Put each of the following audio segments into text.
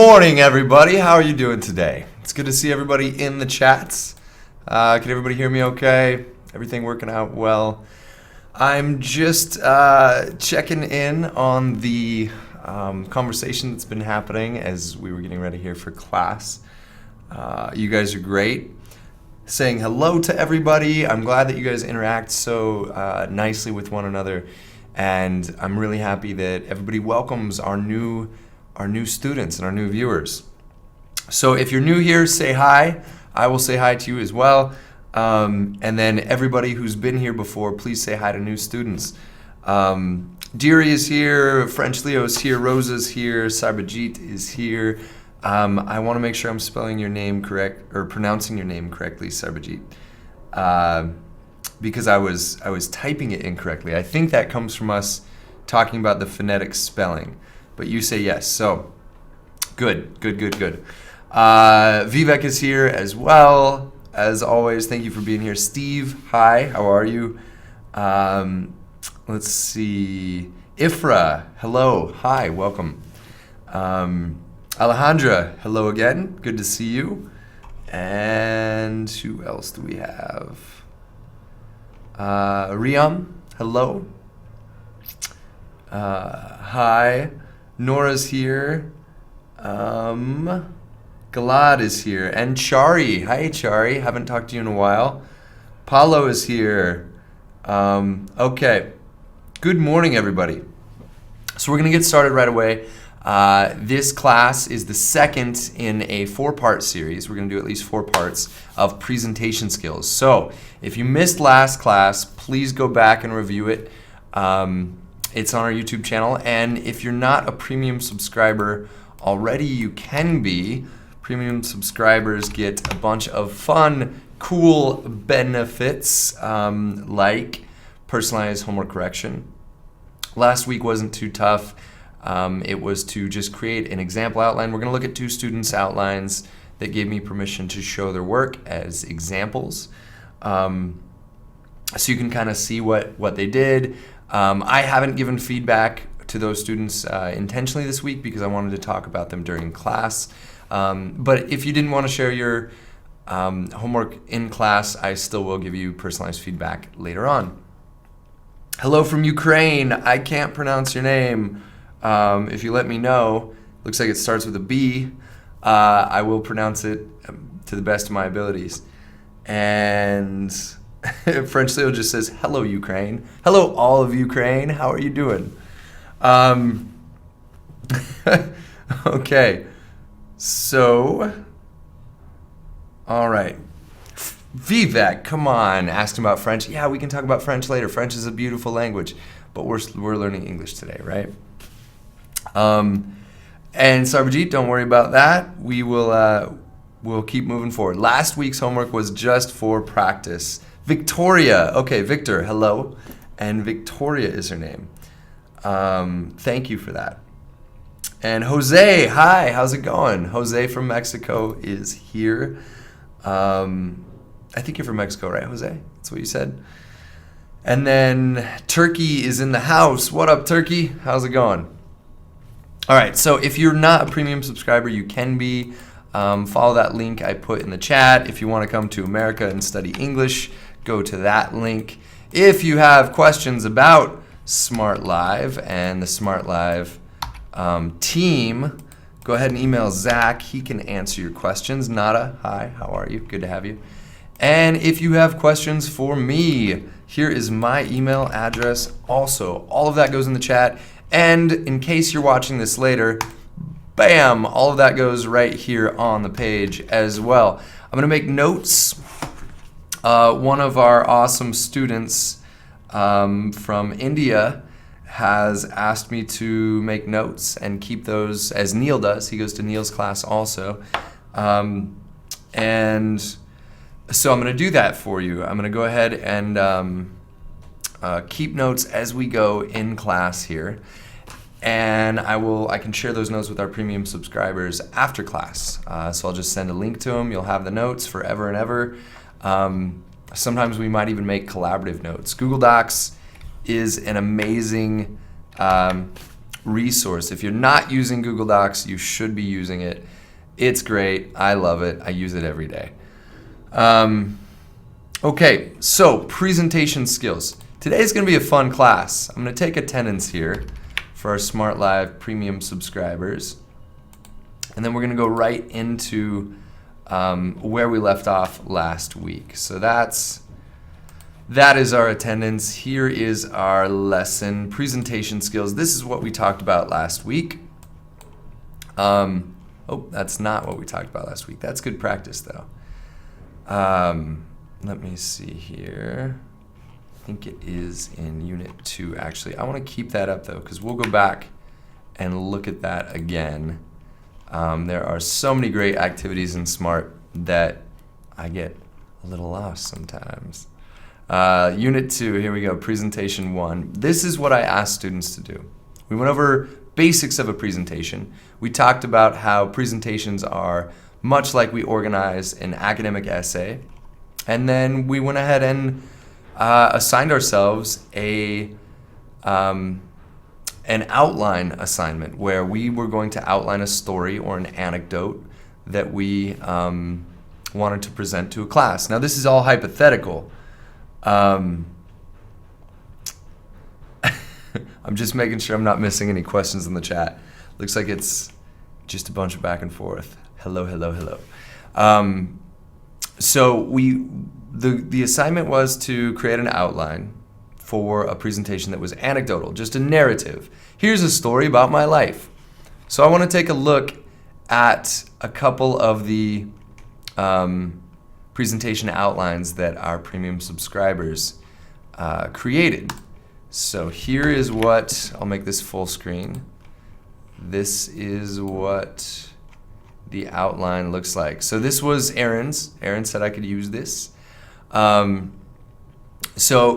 Morning, everybody. How are you doing today? It's good to see everybody in the chats. Can everybody hear me okay? Everything working out well? I'm just checking in on the conversation that's been happening as we were getting ready here for class. You guys are great. Saying hello to everybody. I'm glad that you guys interact so nicely with one another, and I'm really happy that everybody welcomes our new students and our new viewers. So if you're new here, say hi. I will say hi to you as well. And then everybody who's been here before, please say hi to new students. Deary is here, French Leo is here, Rosa's here, Sarbajit is here. I want to make sure I'm spelling your name correct, or pronouncing your name correctly, Sarbajit, because I was typing it incorrectly. I think that comes from us talking about the phonetic spelling. But you say yes, so good. Vivek is here as well. As always, thank you for being here. Steve, hi, how are you? Let's see. Ifra, hello, hi, welcome. Alejandra, hello again, good to see you. And who else do we have? Riam, hello. Hi. Nora's here. Galad is here. And Chari. Hi, Chari. Haven't talked to you in a while. Paulo is here. Okay. Good morning, everybody. So we're going to get started right away. This class is the second in a 4-part series. We're going to do at least 4 parts of presentation skills. So if you missed last class, please go back and review it. It's on our YouTube channel, and if you're not a premium subscriber already, you can be. Premium subscribers get a bunch of fun, cool benefits like personalized homework correction. Last week wasn't too tough. It was to just create an example outline. We're going to look at 2 students' outlines that gave me permission to show their work as examples. So you can kind of see what they did. I haven't given feedback to those students intentionally this week because I wanted to talk about them during class. But if you didn't want to share your homework in class, I still will give you personalized feedback later on. Hello from Ukraine. I can't pronounce your name. If you let me know, looks like it starts with a B. I will pronounce it to the best of my abilities. And French Leo just says, hello, Ukraine. Hello, all of Ukraine. How are you doing? Okay. So, all right. Vivek, come on. Asked him about French. Yeah, we can talk about French later. French is a beautiful language, but we're learning English today, right? And Sarbajit, don't worry about that. We'll keep moving forward. Last week's homework was just for practice. Victoria. Okay, Victor, hello. And Victoria is her name. Thank you for that. And Jose, hi, how's it going? Jose from Mexico is here. I think you're from Mexico, right, Jose? That's what you said. And then Turkey is in the house. What up, Turkey? How's it going? All right, so if you're not a premium subscriber, you can be. Follow that link I put in the chat. If you want to come to America and study English, go to that link. If you have questions about Smrt Live and the Smrt Live team, go ahead and email Zach. He can answer your questions. Nada, hi, how are you? Good to have you. And if you have questions for me, here is my email address also. All of that goes in the chat. And in case you're watching this later, bam, all of that goes right here on the page as well. I'm going to make notes. One of our awesome students from India has asked me to make notes and keep those, as Neil does. He goes to Neil's class also. And so I'm going to do that for you. I'm going to go ahead and keep notes as we go in class here. And I can share those notes with our premium subscribers after class. So I'll just send a link to them. You'll have the notes forever and ever. Sometimes we might even make collaborative notes. Google Docs is an amazing resource. If you're not using Google Docs, you should be using it. It's great. I love it. I use it every day. Okay, so presentation skills. Today's going to be a fun class. I'm going to take attendance here for our Smrt Live premium subscribers. And then we're going to go right into where we left off last week. So that is our attendance. Here is our lesson, presentation skills. This is what we talked about last week. Oh, that's not what we talked about last week. That's good practice, though. Let me see here. I think it is in Unit 2, actually. I want to keep that up, though, because we'll go back and look at that again. There are so many great activities in Smrt that I get a little lost sometimes. Unit 2, here we go, Presentation 1. This is what I asked students to do. We went over basics of a presentation. We talked about how presentations are much like we organize an academic essay. And then we went ahead and assigned ourselves an outline assignment where we were going to outline a story or an anecdote that we wanted to present to a class. Now, this is all hypothetical. I'm just making sure I'm not missing any questions in the chat. Looks like it's just a bunch of back and forth. Hello, hello, hello. So the assignment was to create an outline for a presentation that was anecdotal, just a narrative. Here's a story about my life. So I want to take a look at a couple of the presentation outlines that our premium subscribers created. So here is what, I'll make this full screen. This is what the outline looks like. So this was Aaron's. Aaron said I could use this. So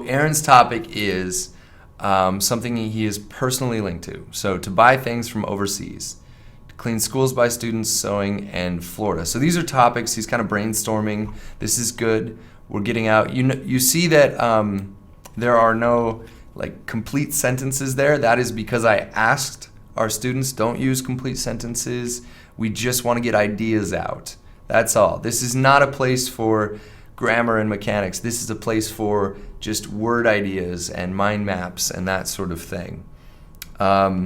Aaron's topic is something he is personally linked to. So to buy things from overseas, to clean schools by students, sewing, and Florida. So these are topics he's kind of brainstorming. This is good. We're getting out. You see that there are no complete sentences there. That is because I asked our students, don't use complete sentences. We just want to get ideas out. That's all. This is not a place for grammar and mechanics. This is a place for just word ideas and mind maps and that sort of thing. Let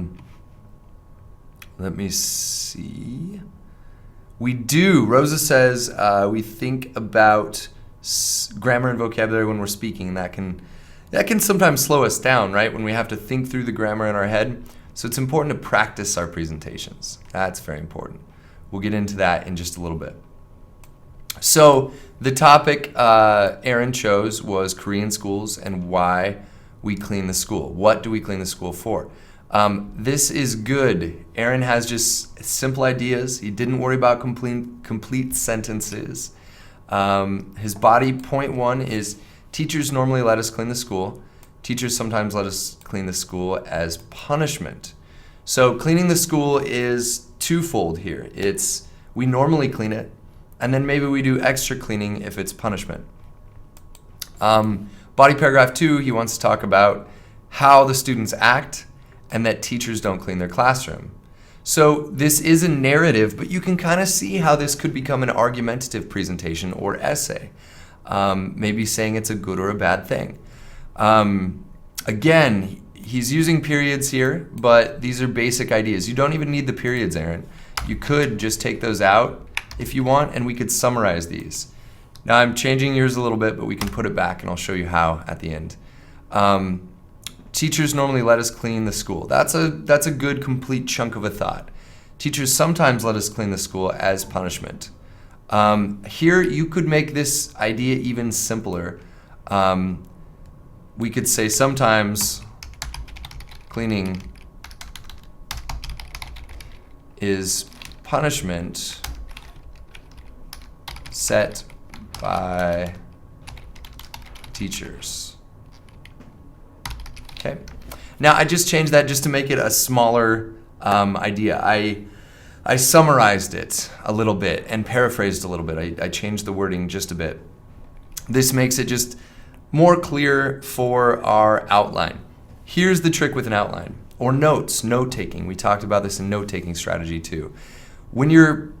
me see. Rosa says we think about grammar and vocabulary when we're speaking, and that can sometimes slow us down, right? When we have to think through the grammar in our head. So it's important to practice our presentations. That's very important. We'll get into that in just a little bit. So the topic Aaron chose was Korean schools and why we clean the school. What do we clean the school for? This is good. Aaron has just simple ideas. He didn't worry about complete sentences. His body point 1 is teachers normally let us clean the school. Teachers sometimes let us clean the school as punishment. So cleaning the school is twofold here. It's we normally clean it, and then maybe we do extra cleaning if it's punishment. Body paragraph 2, he wants to talk about how the students act and that teachers don't clean their classroom. So this is a narrative, but you can kind of see how this could become an argumentative presentation or essay. Maybe saying it's a good or a bad thing. Again, he's using periods here, but these are basic ideas. You don't even need the periods, Aaron. You could just take those out if you want, and we could summarize these. Now I'm changing yours a little bit, but we can put it back, and I'll show you how at the end. Teachers normally let us clean the school. That's a good complete chunk of a thought. Teachers sometimes let us clean the school as punishment. Here you could make this idea even simpler. We could say sometimes cleaning is punishment set by teachers. Okay. Now I just changed that just to make it a smaller idea. I summarized it a little bit and paraphrased a little bit. I changed the wording just a bit. This makes it just more clear for our outline. Here's the trick with an outline. Or notes, note-taking. We talked about this in note-taking strategy too. When you're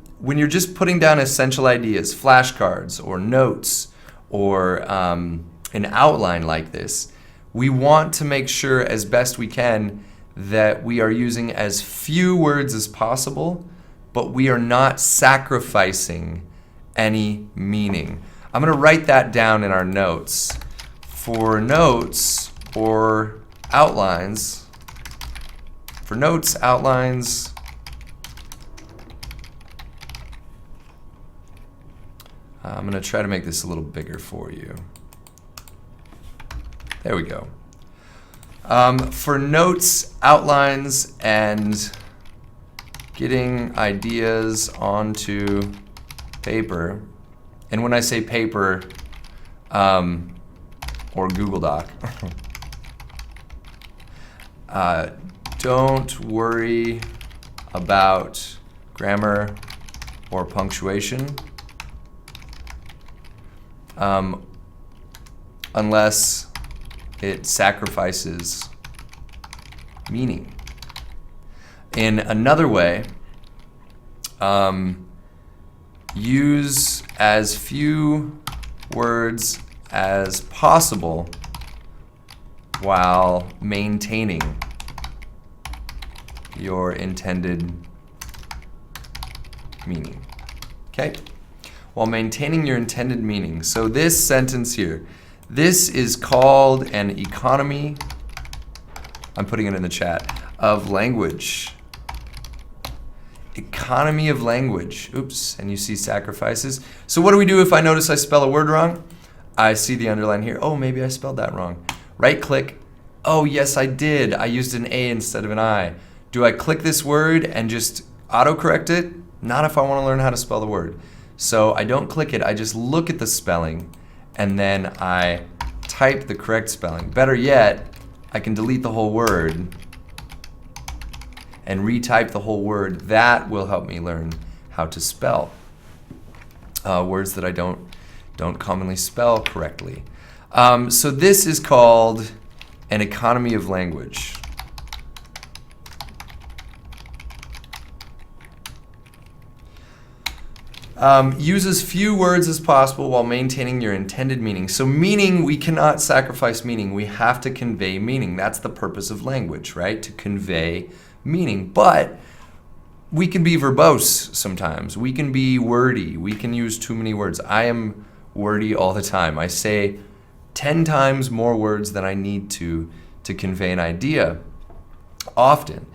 just putting down essential ideas, flashcards or notes or an outline like this, we want to make sure as best we can that we are using as few words as possible, but we are not sacrificing any meaning. I'm going to write that down in our notes. For notes or outlines, I'm going to try to make this a little bigger for you. There we go. For notes, outlines, and getting ideas onto paper, and when I say paper, or Google Doc, don't worry about grammar or punctuation unless it sacrifices meaning. In another way, use as few words as possible while maintaining your intended meaning. Okay? While maintaining your intended meaning. So this sentence here, this is called an economy, I'm putting it in the chat, of language. Economy of language. Oops, and you see sacrifices. So what do we do if I notice I spell a word wrong? I see the underline here. Oh, maybe I spelled that wrong. Right click. Oh, yes, I did. I used an A instead of an I. Do I click this word and just autocorrect it? Not if I want to learn how to spell the word. So I don't click it. I just look at the spelling and then I type the correct spelling. Better yet, I can delete the whole word and retype the whole word. That will help me learn how to spell words that I don't commonly spell correctly. So this is called an economy of language. Use as few words as possible while maintaining your intended meaning. So meaning, we cannot sacrifice meaning. We have to convey meaning. That's the purpose of language, right? To convey meaning. But we can be verbose sometimes. We can be wordy. We can use too many words. I am wordy all the time. I say 10 times more words than I need to convey an idea often.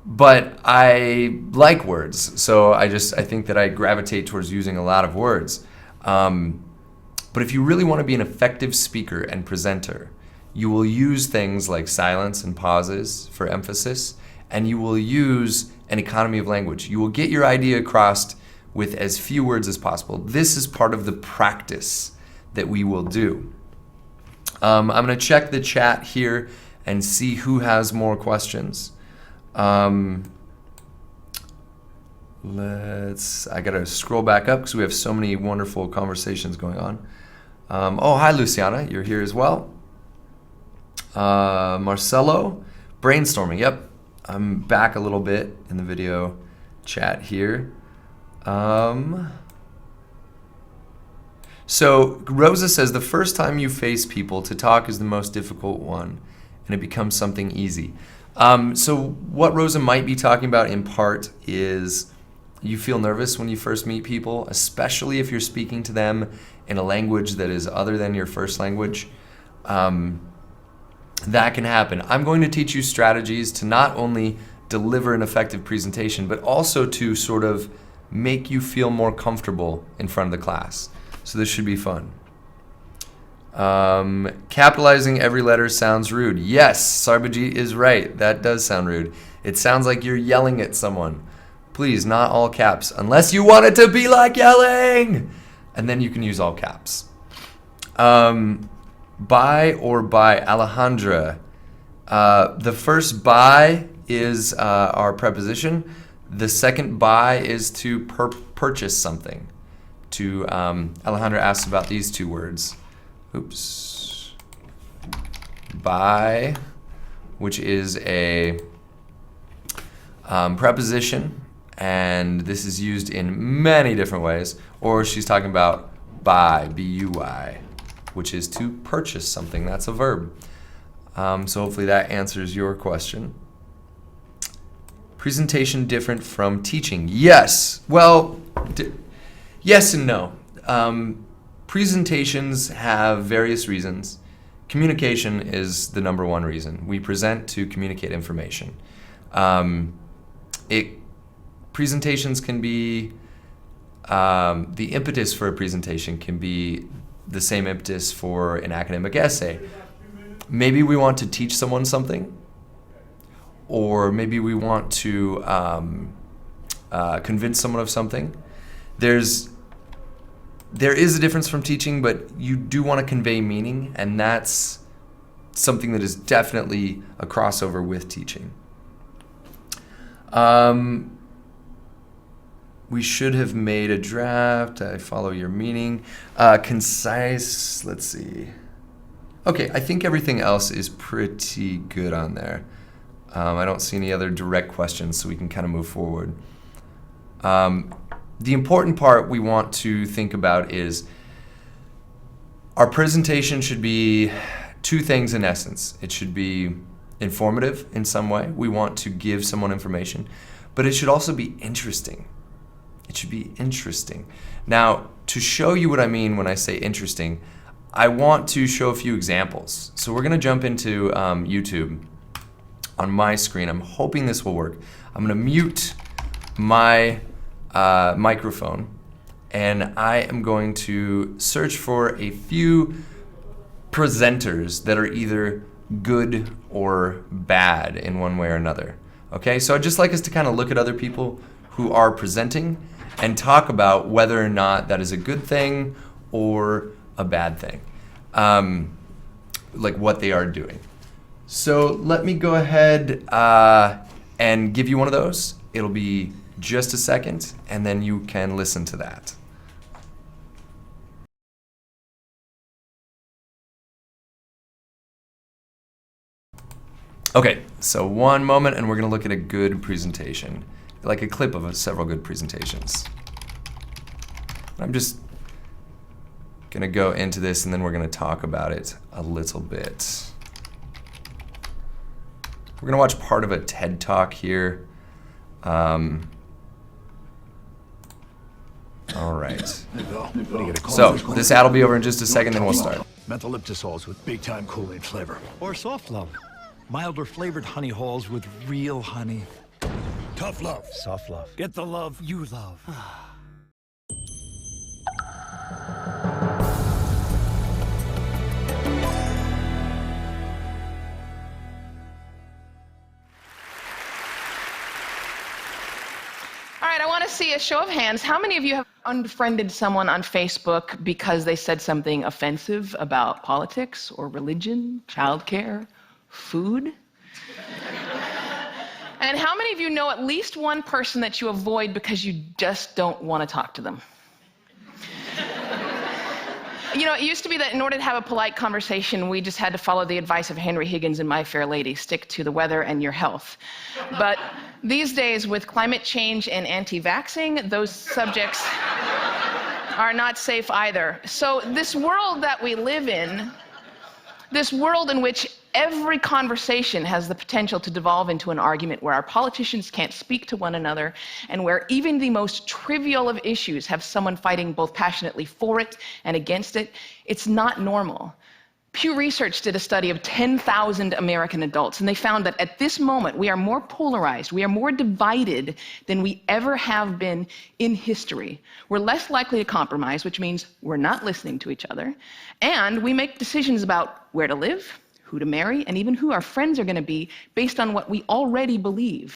But I like words, so I think that I gravitate towards using a lot of words. But if you really want to be an effective speaker and presenter, you will use things like silence and pauses for emphasis, and you will use an economy of language. You will get your idea across with as few words as possible. This is part of the practice that we will do. I'm going to check the chat here and see who has more questions. I gotta scroll back up because we have so many wonderful conversations going on. Oh, hi Luciana, you're here as well. Marcelo, brainstorming, yep. I'm back a little bit in the video chat here. So Rosa says the first time you face people, to talk is the most difficult one, and it becomes something easy. So what Rosa might be talking about in part is you feel nervous when you first meet people, especially if you're speaking to them in a language that is other than your first language. That can happen. I'm going to teach you strategies to not only deliver an effective presentation, but also to sort of make you feel more comfortable in front of the class. So this should be fun. Capitalizing every letter sounds rude. Yes, Sarbaji is right. That does sound rude. It sounds like you're yelling at someone. Please, not all caps, unless you want it to be like yelling. And then you can use all caps. By or by, Alejandra. The first by is our preposition. The second by is to purchase something. Alejandra asks about these two words. Oops. Buy which is a preposition, and this is used in many different ways. Or she's talking about buy, B-U-Y, which is to purchase something. That's a verb. So hopefully that answers your question. Presentation different from teaching? Yes. Well, yes and no. Presentations have various reasons. Communication is the number one reason. We present to communicate information. Presentations can be, the impetus for a presentation can be the same impetus for an academic essay. Maybe we want to teach someone something, or maybe we want to convince someone of something. There is a difference from teaching, but you do want to convey meaning, and that's something that is definitely a crossover with teaching. We should have made a draft. I follow your meaning. Concise, let's see. Okay, I think everything else is pretty good on there. I don't see any other direct questions, so we can kind of move forward. The important part we want to think about is our presentation should be two things in essence. It should be informative in some way. We want to give someone information, but it should also be interesting. It should be interesting. Now, to show you what I mean when I say interesting, I want to show a few examples. So we're going to jump into YouTube on my screen. I'm hoping this will work. I'm going to mute my microphone, and I am going to search for a few presenters that are either good or bad in one way or another. Okay, so I'd just like us to kind of look at other people who are presenting and talk about whether or not that is a good thing or a bad thing, like what they are doing. So let me go ahead and give you one of those. It'll be just a second, and then you can listen to that. Okay, so one moment, and we're going to look at a good presentation, like a clip of several good presentations. I'm just going to go into this, and then we're going to talk about it a little bit. We're going to watch part of a TED Talk here. All right. So this ad will be over in just a second, then we'll start. Mentholyptisols with big-time Kool-Aid flavor. Or soft love. Milder flavored honey halls with real honey. Tough love. Soft love. Get the love you love. All right, I want to see a show of hands. How many of you have unfriended someone on Facebook because they said something offensive about politics or religion, childcare, food? And how many of you know at least one person that you avoid because you just don't want to talk to them? You know, it used to be that in order to have a polite conversation, we just had to follow the advice of Henry Higgins in My Fair Lady, stick to the weather and your health. But these days, with climate change and anti-vaxxing, those subjects are not safe either. So this world that we live in, this world in which every conversation has the potential to devolve into an argument, where our politicians can't speak to one another, and where even the most trivial of issues have someone fighting both passionately for it and against it, it's not normal. Pew Research did a study of 10,000 American adults, and they found that at this moment, we are more polarized, we are more divided than we ever have been in history. We're less likely to compromise, which means we're not listening to each other, and we make decisions about where to live, who to marry, and even who our friends are going to be based on what we already believe.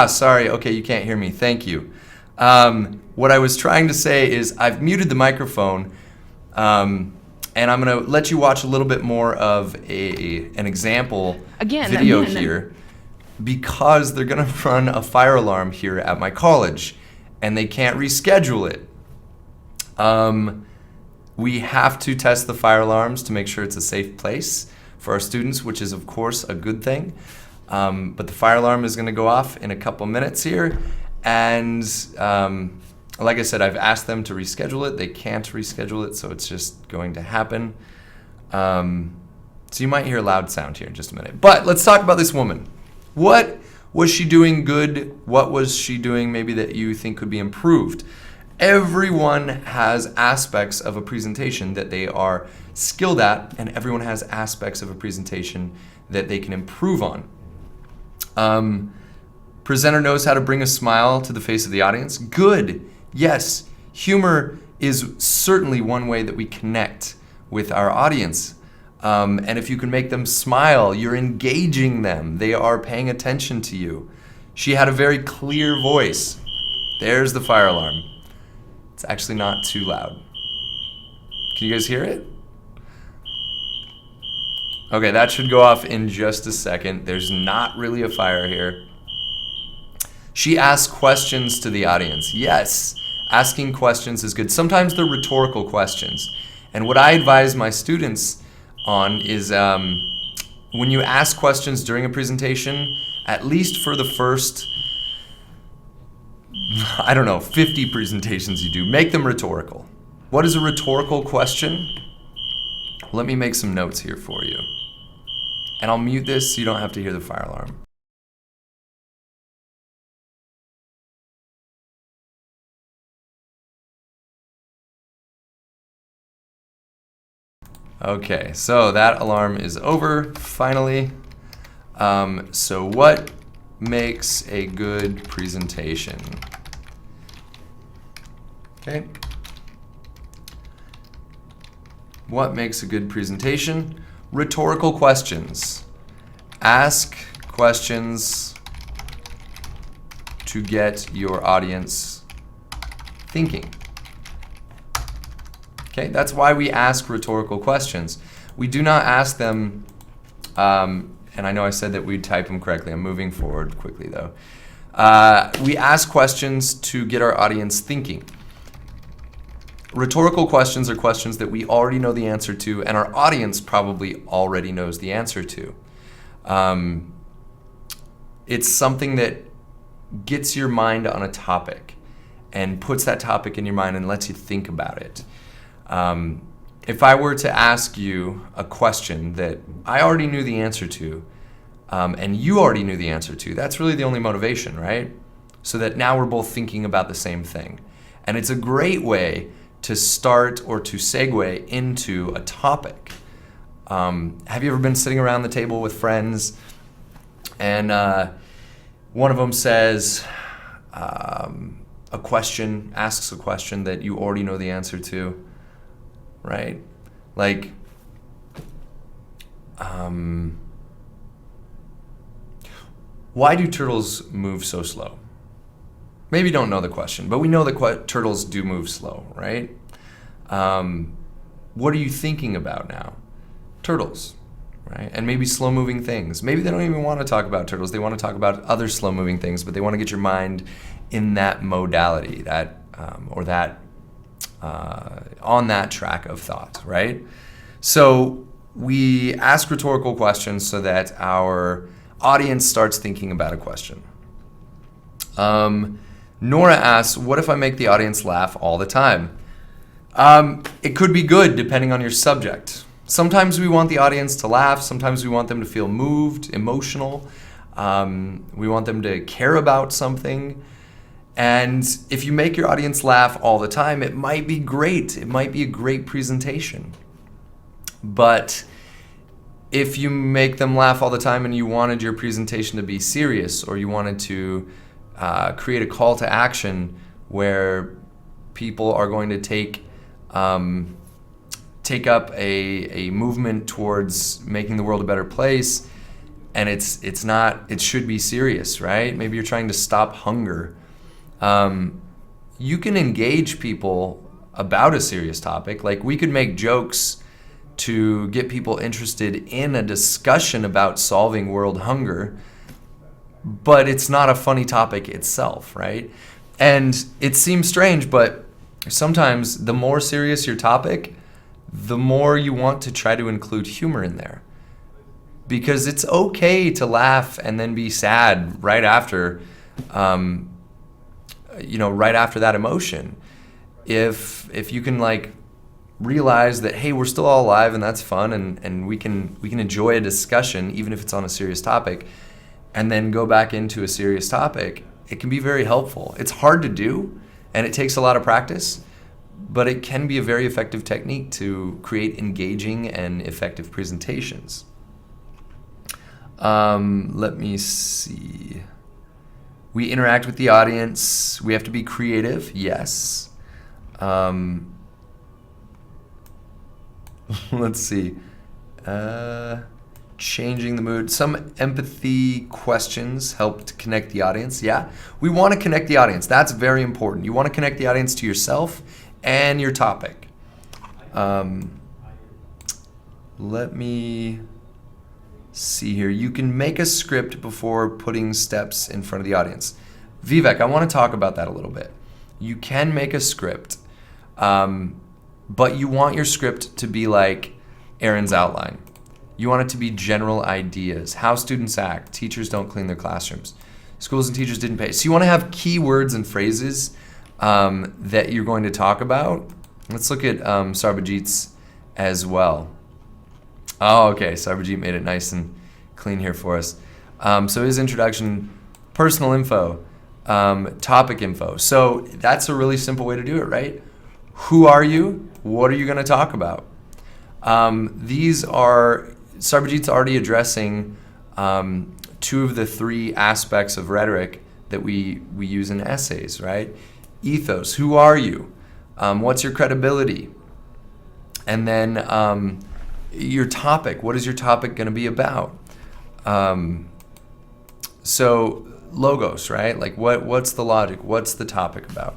Sorry. Okay, you can't hear me. Thank you. What I was trying to say is I've muted the microphone, and I'm going to let you watch a little bit more of an example video here, because they're going to run a fire alarm here at my college, and they can't reschedule it. We have to test the fire alarms to make sure it's a safe place for our students, which is, of course, a good thing. But the fire alarm is going to go off in a couple minutes here. And like I said, I've asked them to reschedule it. They can't reschedule it, so it's just going to happen. So you might hear a loud sound here in just a minute. But let's talk about this woman. What was she doing good? What was she doing maybe that you think could be improved? Everyone has aspects of a presentation that they are skilled at, and everyone has aspects of a presentation that they can improve on. Presenter knows how to bring a smile to the face of the audience. Good. Yes, humor is certainly one way that we connect with our audience. And if you can make them smile, you're engaging them. They are paying attention to you. She had a very clear voice. There's the fire alarm. It's actually not too loud. Can you guys hear it? Okay, that should go off in just a second. There's not really a fire here. She asked questions to the audience. Yes, asking questions is good. Sometimes they're rhetorical questions. And what I advise my students on is when you ask questions during a presentation, at least for the first, 50 presentations you do, make them rhetorical. What is a rhetorical question? Let me make some notes here for you. And I'll mute this so you don't have to hear the fire alarm. Okay, so that alarm is over, finally. So what makes a good presentation? Okay. What makes a good presentation? Rhetorical questions. Ask questions to get your audience thinking. Okay, that's why we ask rhetorical questions. We do not ask them, and I know I said that we'd type them correctly. I'm moving forward quickly though. We ask questions to get our audience thinking. Rhetorical questions are questions that we already know the answer to, and our audience probably already knows the answer to. It's something that gets your mind on a topic and puts that topic in your mind and lets you think about it. If I were to ask you a question that I already knew the answer to, and you already knew the answer to, that's really the only motivation, right? So that now we're both thinking about the same thing. And it's a great way to start or to segue into a topic. Have you ever been sitting around the table with friends and one of them says asks a question that you already know the answer to, right? Like, why do turtles move so slow? Maybe you don't know the question, but we know that turtles do move slow, right? What are you thinking about now? Turtles, right? And maybe slow-moving things. Maybe they don't even want to talk about turtles. They want to talk about other slow-moving things, but they want to get your mind in that modality, on that track of thought, right? So we ask rhetorical questions so that our audience starts thinking about a question. Nora asks, what if I make the audience laugh all the time? It could be good depending on your subject. Sometimes we want the audience to laugh. Sometimes we want them to feel moved, emotional. We want them to care about something. And if you make your audience laugh all the time, it might be great. It might be a great presentation. But if you make them laugh all the time and you wanted your presentation to be serious, or you wanted to create a call to action where people are going to take up a movement towards making the world a better place, and it's not, it should be serious, right? Maybe you're trying to stop hunger. You can engage people about a serious topic. Like, we could make jokes to get people interested in a discussion about solving world hunger, but it's not a funny topic itself, right? And it seems strange, but sometimes the more serious your topic, the more you want to try to include humor in there. Because it's okay to laugh and then be sad right after, right after that emotion. If you can like realize that, hey, we're still all alive and that's fun, and we can enjoy a discussion even if it's on a serious topic, and then go back into a serious topic, it can be very helpful. It's hard to do and it takes a lot of practice, but it can be a very effective technique to create engaging and effective presentations. Let me see. We interact with the audience. We have to be creative. Yes. Let's see. Changing the mood. Some empathy questions help to connect the audience. Yeah. We want to connect the audience. That's very important. You want to connect the audience to yourself and your topic. Let me see here. You can make a script before putting steps in front of the audience. Vivek, I want to talk about that a little bit. You can make a script, but you want your script to be like Aaron's outline. You want it to be general ideas. How students act. Teachers don't clean their classrooms. Schools and teachers didn't pay. So you want to have key words and phrases that you're going to talk about. Let's look at Sarbajit's as well. Oh, okay. Sarbajit made it nice and clean here for us. So his introduction, personal info, topic info. So that's a really simple way to do it, right? Who are you? What are you going to talk about? These are, Sarbajit's already addressing two of the three aspects of rhetoric that we use in essays, right? Ethos, who are you? What's your credibility? And then your topic, what is your topic going to be about? So logos, right? Like what's the logic? What's the topic about?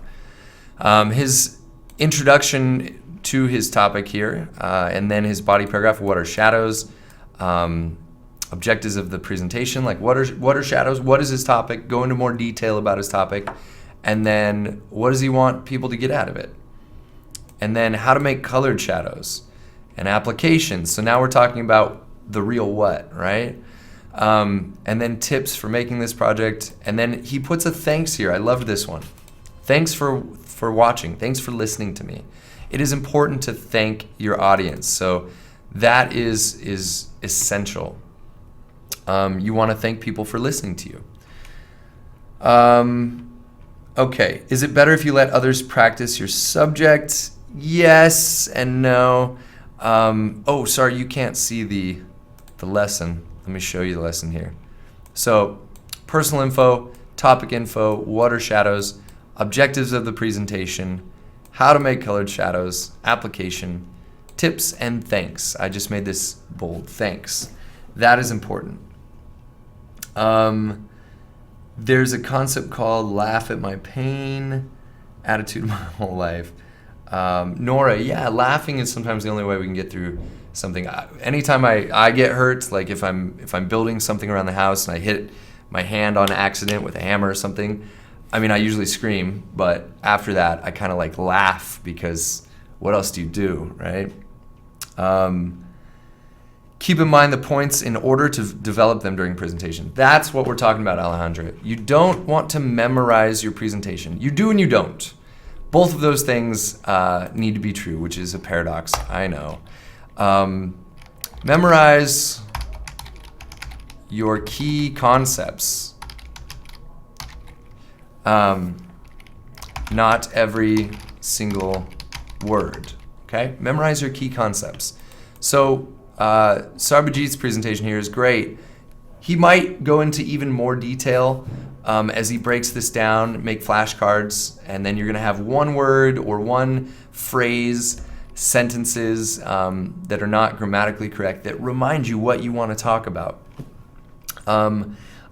His introduction to his topic here, and then his body paragraph, what are shadows? Objectives of the presentation, like what are shadows? What is his topic? Go into more detail about his topic. And then what does he want people to get out of it? And then how to make colored shadows and applications. So now we're talking about the real what, right? And then tips for making this project. And then he puts a thanks here. I loved this one. Thanks for watching. Thanks for listening to me. It is important to thank your audience. So that is essential. You want to thank people for listening to you. Okay, is it better if you let others practice your subject? Yes and no. Oh, sorry, you can't see the lesson. Let me show you the lesson here. So, personal info, topic info, what are shadows, objectives of the presentation, how to make colored shadows, application, tips, and thanks. I just made this bold, thanks. That is important. There's a concept called laugh at my pain, attitude my whole life. Nora, yeah, laughing is sometimes the only way we can get through something. Anytime I get hurt, like if I'm building something around the house and I hit my hand on accident with a hammer or something, I mean, I usually scream, but after that, I kind of like laugh because what else do you do, right? Keep in mind the points in order to develop them during presentation. That's what we're talking about, Alejandra. You don't want to memorize your presentation. You do and you don't. Both of those things need to be true, which is a paradox, I know. Memorize your key concepts. Not every single word, okay? Memorize your key concepts. So Sarbajit's presentation here is great. He might go into even more detail as he breaks this down, make flashcards, and then you're going to have one word or one phrase, sentences that are not grammatically correct that remind you what you want to talk about.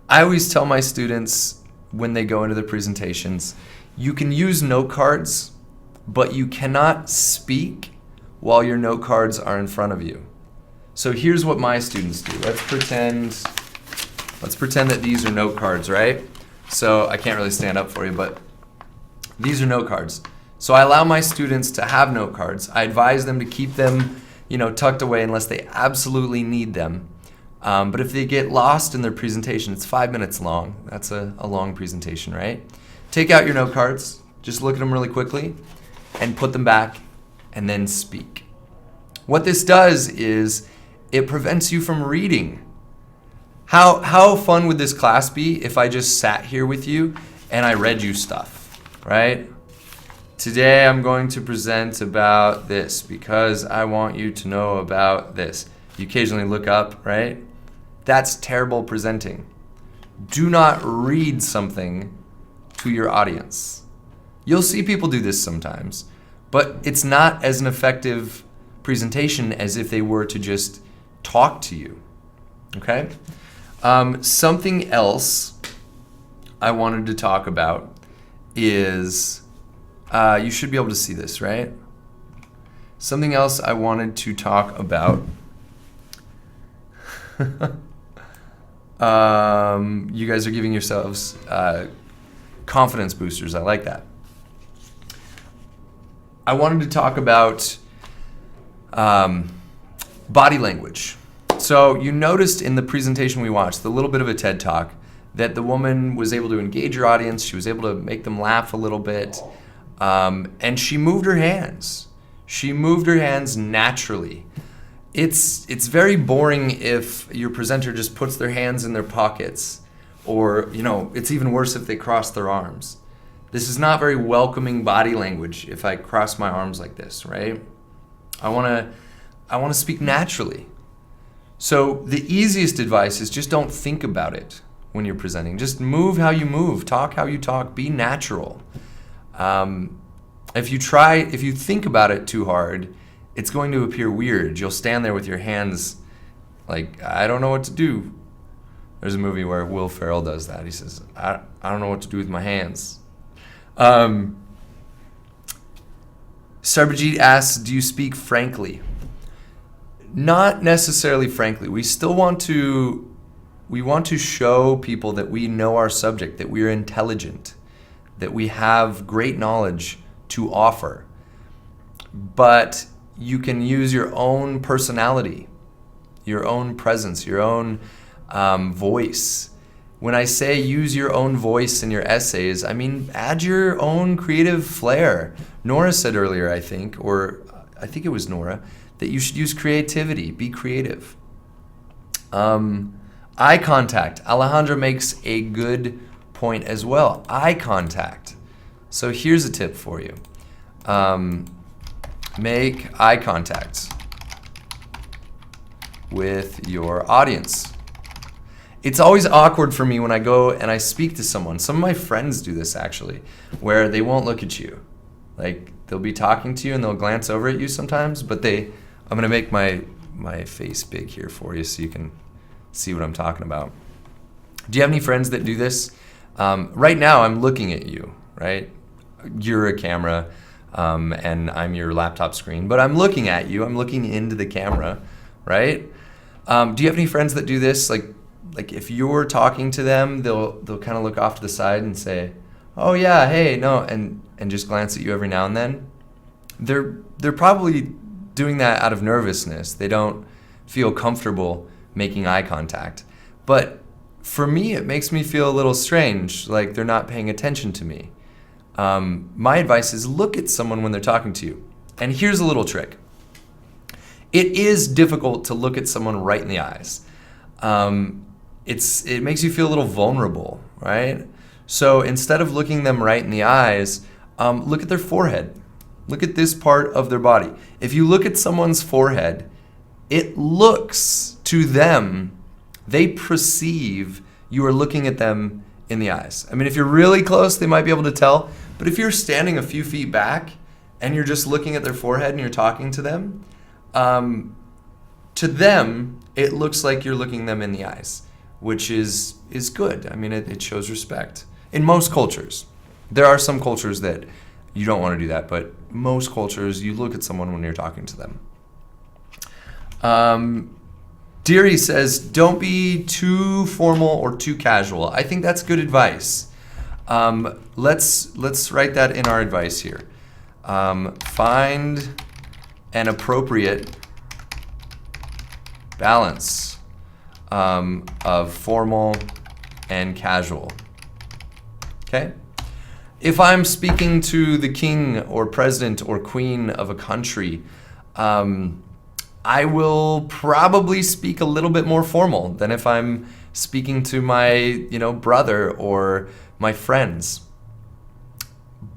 I always tell my students when they go into the presentations, you can use note cards, but you cannot speak while your note cards are in front of you. So here's what my students do. Let's pretend that these are note cards, right? So I can't really stand up for you, but these are note cards. So I allow my students to have note cards. I advise them to keep them, tucked away unless they absolutely need them. But if they get lost in their presentation, it's 5 minutes long. That's a long presentation, right? Take out your note cards, just look at them really quickly, and put them back, and then speak. What this does is it prevents you from reading. How fun would this class be if I just sat here with you and I read you stuff, right? Today I'm going to present about this because I want you to know about this. You occasionally look up, right? That's terrible presenting. Do not read something to your audience. You'll see people do this sometimes, but it's not as an effective presentation as if they were to just talk to you, okay? Something else I wanted to talk about is, you should be able to see this, right? Something else I wanted to talk about. You guys are giving yourselves confidence boosters. I like that. I wanted to talk about body language. So you noticed in the presentation we watched, the little bit of a TED Talk, that the woman was able to engage her audience. She was able to make them laugh a little bit. And she moved her hands. She moved her hands naturally. It's very boring if your presenter just puts their hands in their pockets, or it's even worse if they cross their arms. This is not very welcoming body language if I cross my arms like this, right? I want to speak naturally. So the easiest advice is just don't think about it when you're presenting. Just move how you move, talk how you talk, be natural. If you think about it too hard, it's going to appear weird. You'll stand there with your hands like, I don't know what to do. There's a movie where Will Ferrell does that. He says, I don't know what to do with my hands. Sarbajit asks, do you speak frankly? Not necessarily frankly. We want to show people that we know our subject, that we are intelligent, that we have great knowledge to offer. But you can use your own personality, your own presence, your own voice. When I say use your own voice in your essays, I mean add your own creative flair. Nora said earlier, I think it was Nora, that you should use creativity, be creative. Eye contact. Alejandra makes a good point as well. Eye contact. So here's a tip for you. Make eye contact with your audience. It's always awkward for me when I go and I speak to someone. Some of my friends do this actually, where they won't look at you. Like they'll be talking to you and they'll glance over at you sometimes, but I'm gonna make my face big here for you so you can see what I'm talking about. Do you have any friends that do this? Right now I'm looking at you, right? You're a camera, and I'm your laptop screen, but I'm looking at you. I'm looking into the camera, right? Do you have any friends that do this? Like if you're talking to them, they'll kind of look off to the side and say, "Oh yeah, hey, no," and just glance at you every now and then. They're probably doing that out of nervousness. They don't feel comfortable making eye contact. But for me, it makes me feel a little strange, like they're not paying attention to me. My advice is look at someone when they're talking to you. And here's a little trick. It is difficult to look at someone right in the eyes. It makes you feel a little vulnerable, right? So instead of looking them right in the eyes, look at their forehead. Look at this part of their body. If you look at someone's forehead, it looks to them, they perceive you are looking at them in the eyes. I mean, if you're really close, they might be able to tell. But if you're standing a few feet back and you're just looking at their forehead and you're talking to them, it looks like you're looking them in the eyes. which is good. I mean, it shows respect. In most cultures. There are some cultures that you don't want to do that, but most cultures, you look at someone when you're talking to them. Deary says, don't be too formal or too casual. I think that's good advice. Let's write that in our advice here. Find an appropriate balance of formal and casual. Okay? If I'm speaking to the king or president or queen of a country, I will probably speak a little bit more formal than if I'm speaking to my, brother or my friends.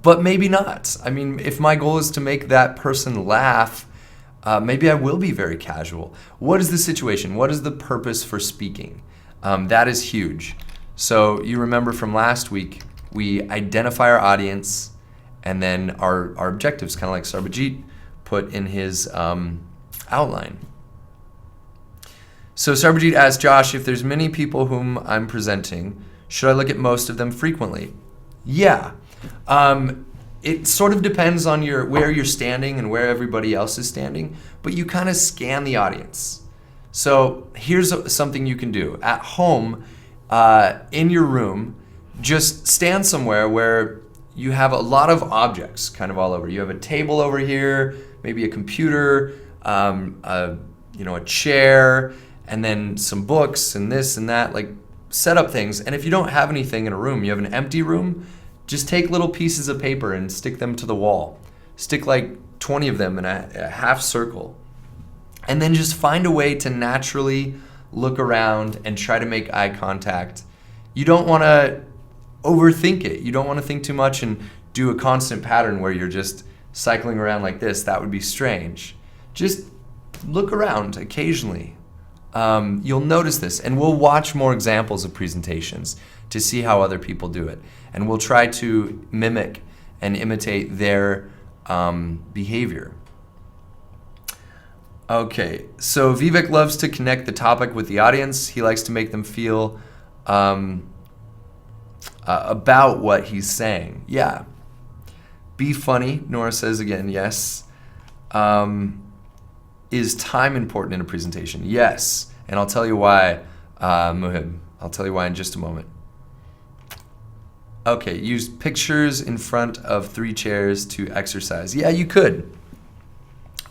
But maybe not. I mean, if my goal is to make that person laugh, maybe I will be very casual. What is the situation? What is the purpose for speaking? That is huge. So you remember from last week, we identify our audience and then our objectives, kind of like Sarbajit put in his outline. So Sarbajit asked Josh, if there's many people whom I'm presenting, should I look at most of them frequently? Yeah. It sort of depends on where you're standing and where everybody else is standing, but you kind of scan the audience. So here's something you can do. At home, in your room, just stand somewhere where you have a lot of objects kind of all over. You have a table over here, maybe a computer, a chair, and then some books and this and that, like set up things. And if you don't have anything in a room, you have an empty room, just take little pieces of paper and stick them to the wall. Stick like 20 of them in a half circle. And then just find a way to naturally look around and try to make eye contact. You don't want to overthink it. You don't want to think too much and do a constant pattern where you're just cycling around like this. That would be strange. Just look around occasionally. You'll notice this, and we'll watch more examples of presentations to see how other people do it. And we'll try to mimic and imitate their behavior. Okay, so Vivek loves to connect the topic with the audience. He likes to make them feel about what he's saying. Yeah. Be funny, Nora says again, yes. Is time important in a presentation? Yes. And I'll tell you why, Muhib. I'll tell you why in just a moment. Okay, use pictures in front of 3 chairs to exercise. Yeah, you could.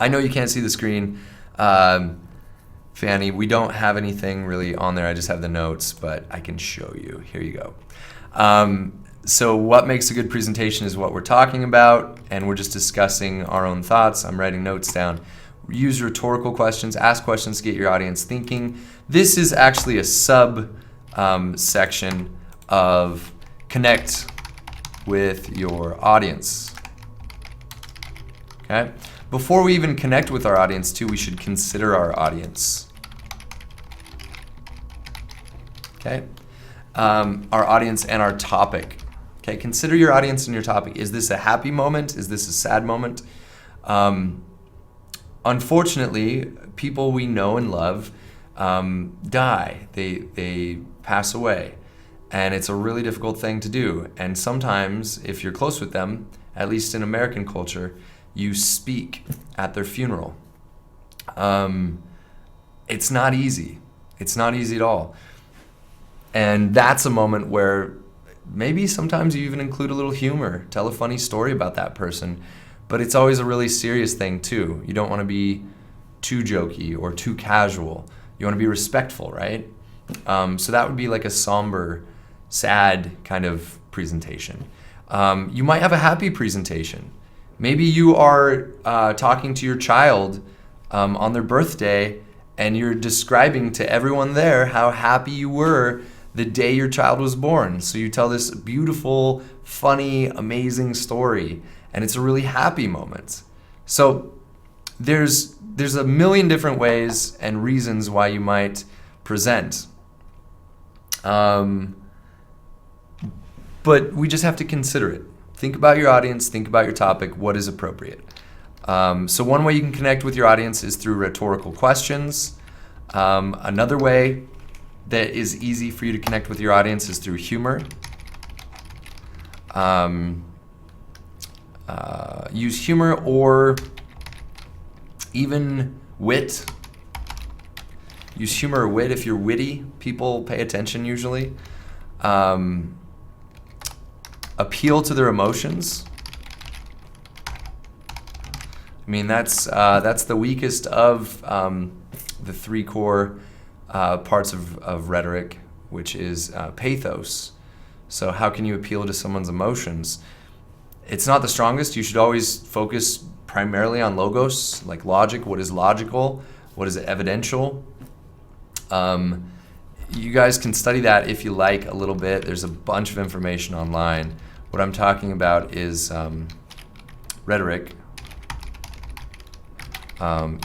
I know you can't see the screen. Fanny, we don't have anything really on there. I just have the notes, but I can show you. Here you go. So what makes a good presentation is what we're talking about, and we're just discussing our own thoughts. I'm writing notes down. Use rhetorical questions, ask questions to get your audience thinking. This is actually a sub section of connect with your audience. Okay? Before we even connect with our audience too, we should consider our audience. Okay? Our audience and our topic. Okay, consider your audience and your topic. Is this a happy moment? Is this a sad moment? Unfortunately, people we know and love die. They pass away. And it's a really difficult thing to do. And sometimes, if you're close with them, at least in American culture, you speak at their funeral. It's not easy. It's not easy at all. And that's a moment where maybe sometimes you even include a little humor, tell a funny story about that person. But it's always a really serious thing too. You don't want to be too jokey or too casual. You want to be respectful, right? So that would be like a somber, sad kind of presentation. You might have a happy presentation. Maybe you are talking to your child on their birthday and you're describing to everyone there how happy you were the day your child was born. So you tell this beautiful, funny, amazing story, and it's a really happy moment. So there's a million different ways and reasons why you might present. But we just have to consider it. Think about your audience, think about your topic, what is appropriate. So one way you can connect with your audience is through rhetorical questions. Another way that is easy for you to connect with your audience is through humor. Use humor or even wit. Use humor or wit. If you're witty, people pay attention usually. Appeal to their emotions. I mean, that's the weakest of the three core parts of rhetoric, which is pathos. So how can you appeal to someone's emotions? It's not the strongest. You should always focus primarily on logos, like logic. What is logical? What is evidential? You guys can study that if you like a little bit. There's a bunch of information online. What I'm talking about is rhetoric,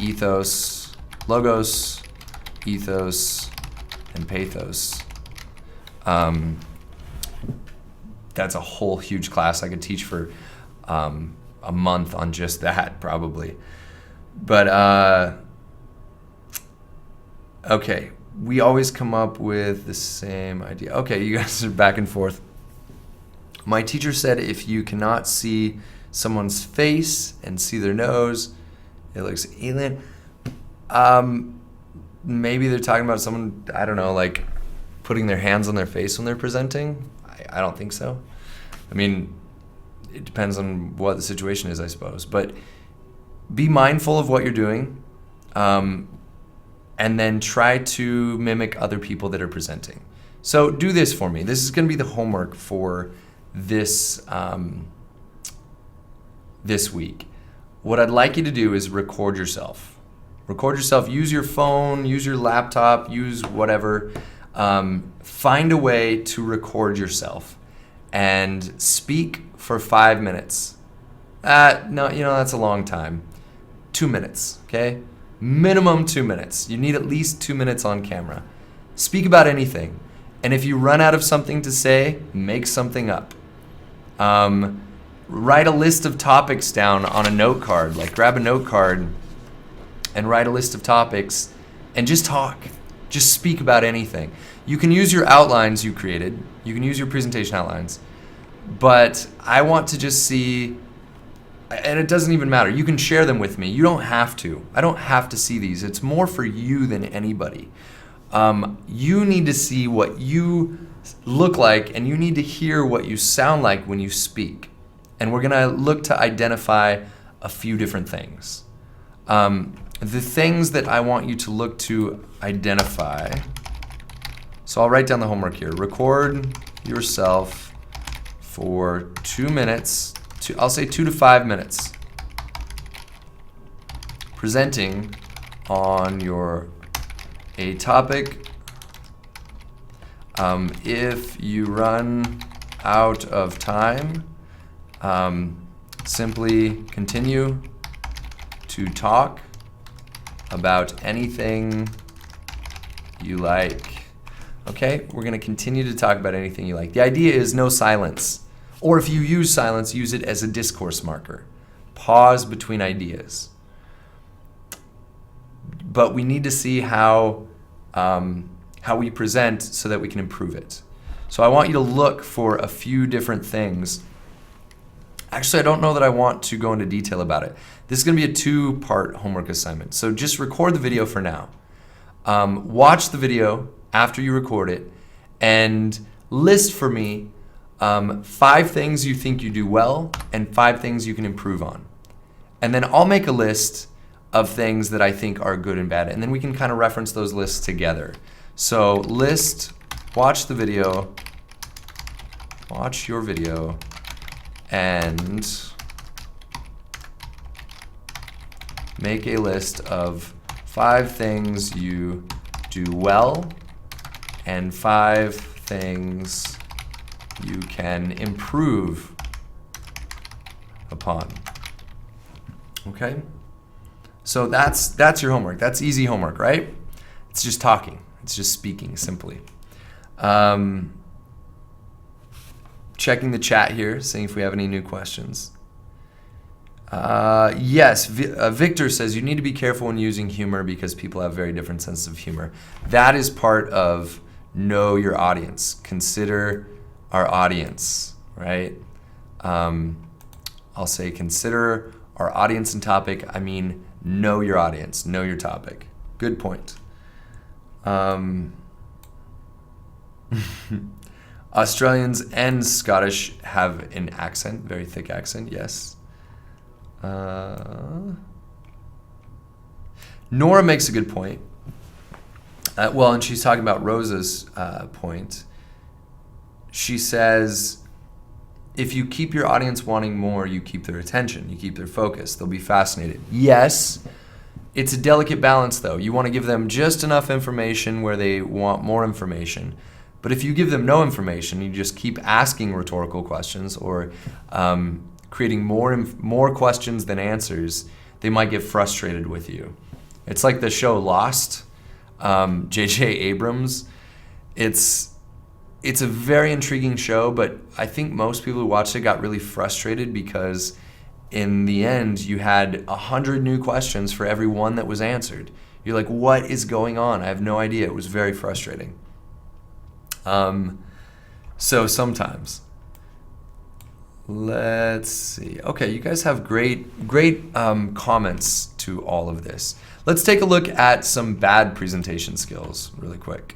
ethos, logos, ethos, and pathos. That's a whole huge class. I could teach for a month on just that, probably. But, okay, we always come up with the same idea. Okay, you guys are back and forth. My teacher said if you cannot see someone's face and see their nose, it looks alien. Maybe they're talking about someone, I don't know, like putting their hands on their face when they're presenting. I don't think so. I mean, it depends on what the situation is, I suppose. But be mindful of what you're doing, and then try to mimic other people that are presenting. So do this for me. This is going to be the homework for this this week. What I'd like you to do is record yourself. Record yourself. Use your phone, use your laptop, use whatever. Find a way to record yourself and speak for 5 minutes. No, that's a long time. 2 minutes, okay? Minimum 2 minutes. You need at least 2 minutes on camera. Speak about anything. And if you run out of something to say, make something up. Write a list of topics down on a note card. Like grab a note card and write a list of topics and just talk. Just speak about anything. You can use your outlines you created. You can use your presentation outlines. But I want to just see, and it doesn't even matter. You can share them with me. You don't have to. I don't have to see these. It's more for you than anybody. You need to see what you look like, and you need to hear what you sound like when you speak. And we're going to look to identify a few different things. The things that I want you to look to identify. So I'll write down the homework here. Record yourself for 2 minutes. I'll say 2 to 5 minutes. Presenting on a topic. If you run out of time, simply continue to talk about anything you like. Okay, we're going to continue to talk about anything you like. The idea is no silence. Or if you use silence, use it as a discourse marker. Pause between ideas. But we need to see how we present so that we can improve it. So I want you to look for a few different things. Actually, I don't know that I want to go into detail about it. This is going to be a 2-part homework assignment. So just record the video for now. Watch the video after you record it and list for me 5 things you think you do well and 5 things you can improve on. And then I'll make a list of things that I think are good and bad, and then we can kind of reference those lists together. So watch the video, watch your video, and make a list of 5 things you do well and 5 things you can improve upon. Okay? So that's your homework. That's easy homework, right? It's just talking. It's just speaking simply. Checking the chat here, seeing if we have any new questions. Yes, Victor says you need to be careful when using humor because people have very different senses of humor. That is part of know your audience. Consider our audience, right? I'll say consider our audience and topic. I mean, know your audience, know your topic. Good point. Australians and Scottish have an accent, very thick accent, yes. Nora makes a good point. Well, and she's talking about Rosa's point. She says, if you keep your audience wanting more, you keep their attention, you keep their focus, they'll be fascinated. Yes, it's a delicate balance though. You want to give them just enough information where they want more information. But if you give them no information, you just keep asking rhetorical questions or creating more questions than answers, they might get frustrated with you. It's like the show Lost, J.J. Abrams. It's a very intriguing show, but I think most people who watched it got really frustrated because in the end, you had 100 new questions for every one that was answered. You're like, what is going on? I have no idea. It was very frustrating. So sometimes. Let's see. Okay, you guys have great comments to all of this. Let's take a look at some bad presentation skills really quick.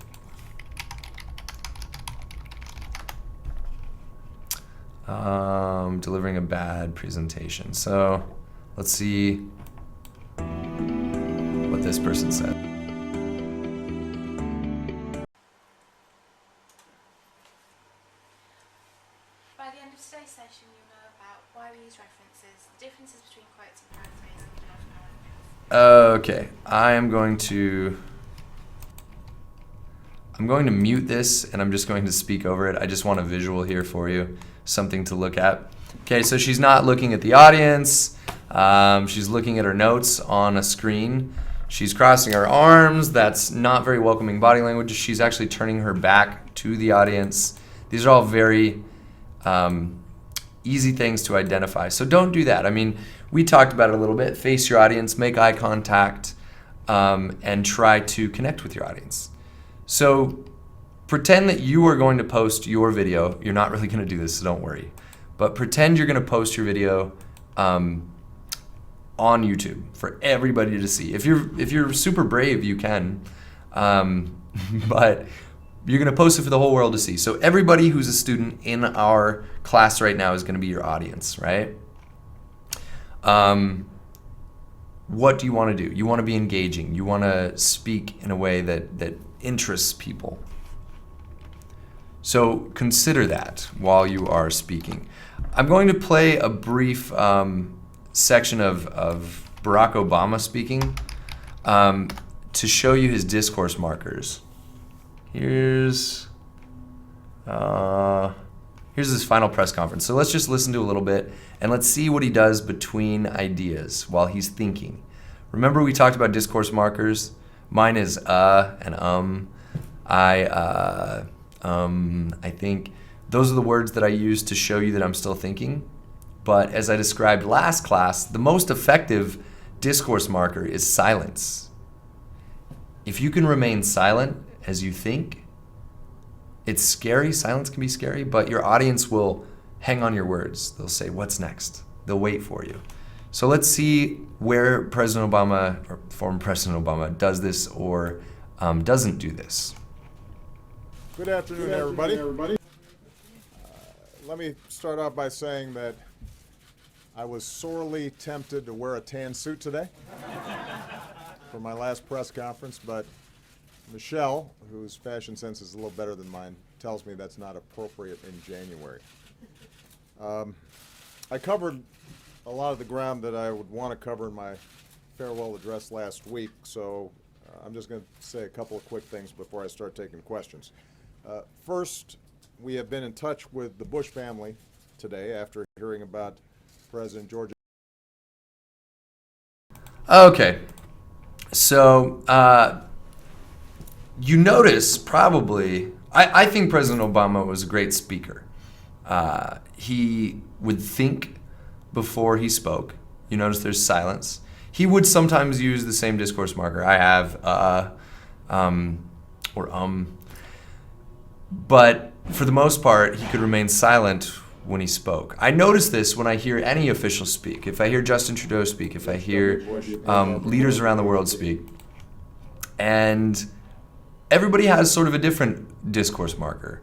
Delivering a bad presentation. So let's see what this person said. By the end of today's session, you'll know about why we use references, the differences between quotes and paraphrasing, and Okay, I'm going to mute this and I'm just going to speak over it. I just want a visual here for you, something to look at. Okay, so she's not looking at the audience. She's looking at her notes on a screen. She's crossing her arms. That's not very welcoming body language. She's actually turning her back to the audience. These are all very easy things to identify. So don't do that. I mean, we talked about it a little bit. Face your audience, make eye contact, and try to connect with your audience. So pretend that you are going to post your video. You're not really going to do this, so don't worry. But pretend you're going to post your video on YouTube for everybody to see. If you're super brave, you can. But you're going to post it for the whole world to see. So everybody who's a student in our class right now is going to be your audience, right? What do you want to do? You want to be engaging. You want to speak in a way that interests people. So consider that while you are speaking. I'm going to play a brief section of Barack Obama speaking to show you his discourse markers. Here's his final press conference. So let's just listen to a little bit and let's see what he does between ideas while he's thinking. Remember we talked about discourse markers? Mine is and I think those are the words that I use to show you that I'm still thinking. But as I described last class, the most effective discourse marker is silence. If you can remain silent as you think, it's scary. Silence can be scary, but your audience will hang on your words. They'll say, what's next? They'll wait for you. So let's see where President Obama, or former President Obama, does this or doesn't do this. Good afternoon, everybody. Let me start off by saying that I was sorely tempted to wear a tan suit today for my last press conference, but Michelle, whose fashion sense is a little better than mine, tells me that's not appropriate in January. I covered a lot of the ground that I would want to cover in my farewell address last week, so I'm just going to say a couple of quick things before I start taking questions. First, we have been in touch with the Bush family today after hearing about President George. Okay, so you notice probably, I think President Obama was a great speaker. He would think before he spoke. You notice there's silence. He would sometimes use the same discourse marker. I have, or. but for the most part, he could remain silent when he spoke. I notice this when I hear any official speak. If I hear Justin Trudeau speak, if I hear leaders around the world speak, and everybody has sort of a different discourse marker.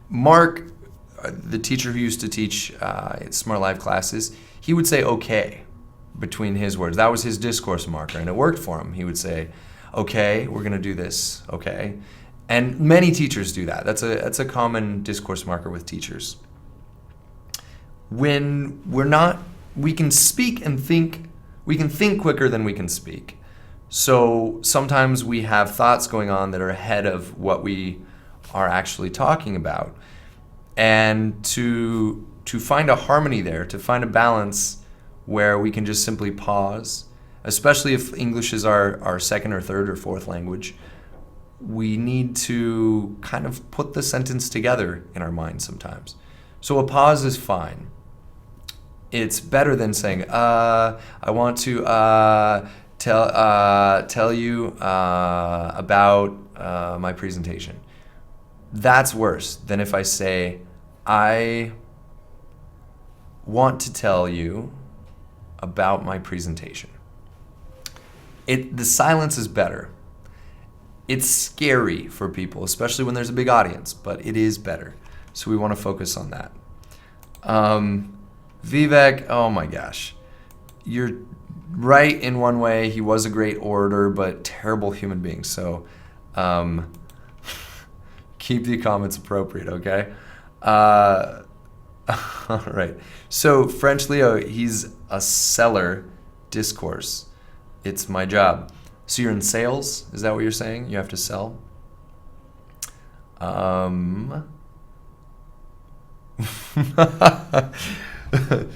Mark, the teacher who used to teach Smrt Live classes, he would say okay between his words. That was his discourse marker, and it worked for him. He would say, okay, we're going to do this, okay. And many teachers do that. That's a common discourse marker with teachers. When we're not, we can speak and think, we can think quicker than we can speak. So sometimes we have thoughts going on that are ahead of what we are actually talking about. And to find a harmony there, to find a balance where we can just simply pause, especially if English is our second or third or fourth language, we need to kind of put the sentence together in our mind sometimes. So a pause is fine. It's better than saying, I want to tell you about my presentation. That's worse than if I say, I want to tell you about my presentation. The silence is better. It's scary for people, especially when there's a big audience, but it is better. So we want to focus on that. Vivek, oh my gosh. You're right in one way. He was a great orator, but terrible human being. So keep the comments appropriate, okay? All right. So French Leo, he's a seller. Discourse. It's my job. So you're in sales? Is that what you're saying? You have to sell?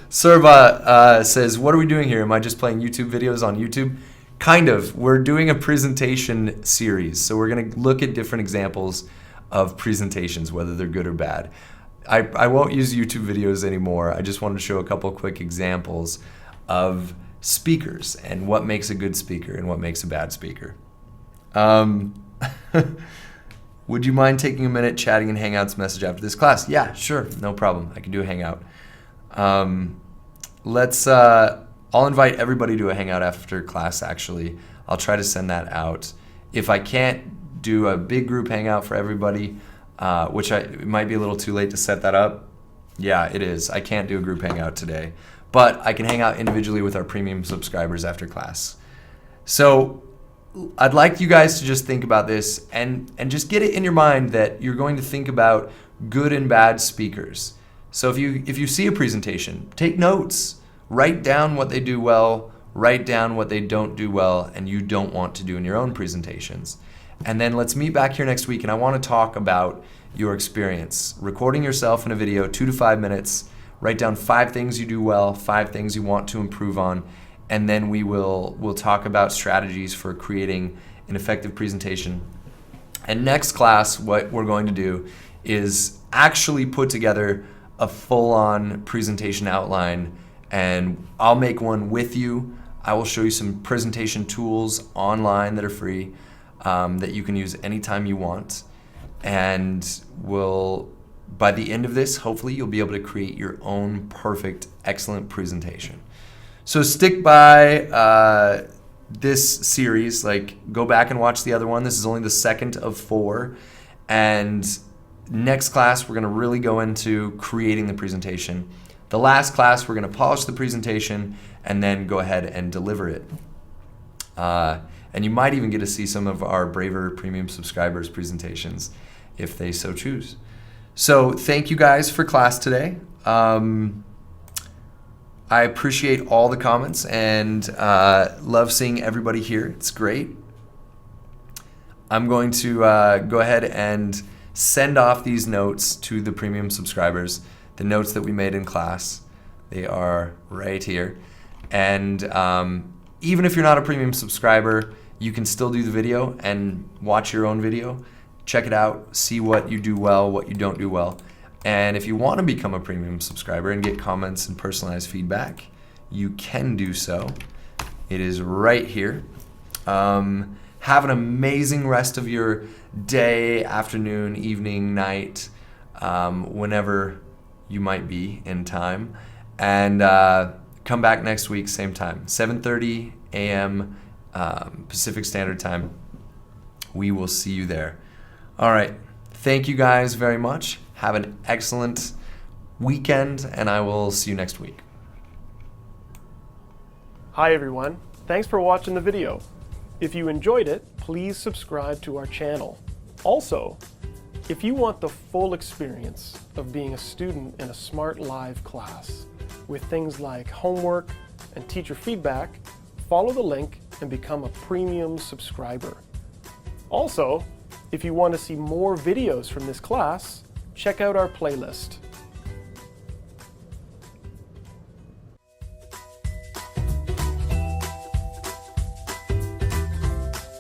Serva says, what are we doing here? Am I just playing YouTube videos on YouTube? Kind of. We're doing a presentation series. So we're going to look at different examples of presentations, whether they're good or bad. I won't use YouTube videos anymore. I just wanted to show a couple quick examples of speakers and what makes a good speaker and what makes a bad speaker. Would you mind taking a minute chatting in Hangouts message after this class? Yeah, sure, no problem. I can do a Hangout. I'll invite everybody to a Hangout after class, actually. I'll try to send that out. If I can't do a big group Hangout for everybody, it might be a little too late to set that up. Yeah, it is. I can't do a group Hangout today. But I can hang out individually with our premium subscribers after class. So I'd like you guys to just think about this and just get it in your mind that you're going to think about good and bad speakers. So if you see a presentation, take notes. Write down what they do well, write down what they don't do well and you don't want to do in your own presentations. And then let's meet back here next week and I want to talk about your experience. Recording yourself in a video, 2 to 5 minutes. Write down 5 things you do well, 5 things you want to improve on, and then we'll talk about strategies for creating an effective presentation. And next class, what we're going to do is actually put together a full-on presentation outline, and I'll make one with you. I will show you some presentation tools online that are free that you can use anytime you want, and by the end of this, hopefully you'll be able to create your own perfect, excellent presentation. So stick by this series, go back and watch the other one. This is only the second of 4. And next class, we're gonna really go into creating the presentation. The last class, we're gonna polish the presentation and then go ahead and deliver it. And you might even get to see some of our braver premium subscribers' presentations if they so choose. So thank you guys for class today. I appreciate all the comments and love seeing everybody here. It's great. I'm going to go ahead and send off these notes to the premium subscribers, the notes that we made in class. They are right here. And even if you're not a premium subscriber, you can still do the video and watch your own video. Check it out, see what you do well, what you don't do well. And if you want to become a premium subscriber and get comments and personalized feedback, you can do so. It is right here. Have an amazing rest of your day, afternoon, evening, night, whenever you might be in time. And come back next week, same time, 7:30 a.m. Pacific Standard Time. We will see you there. All right. Thank you guys very much. Have an excellent weekend, and I will see you next week. Hi everyone, thanks for watching the video. If you enjoyed it, please subscribe to our channel. Also, if you want the full experience of being a student in a Smrt Live class with things like homework and teacher feedback, follow the link and become a premium subscriber. Also, if you want to see more videos from this class, check out our playlist.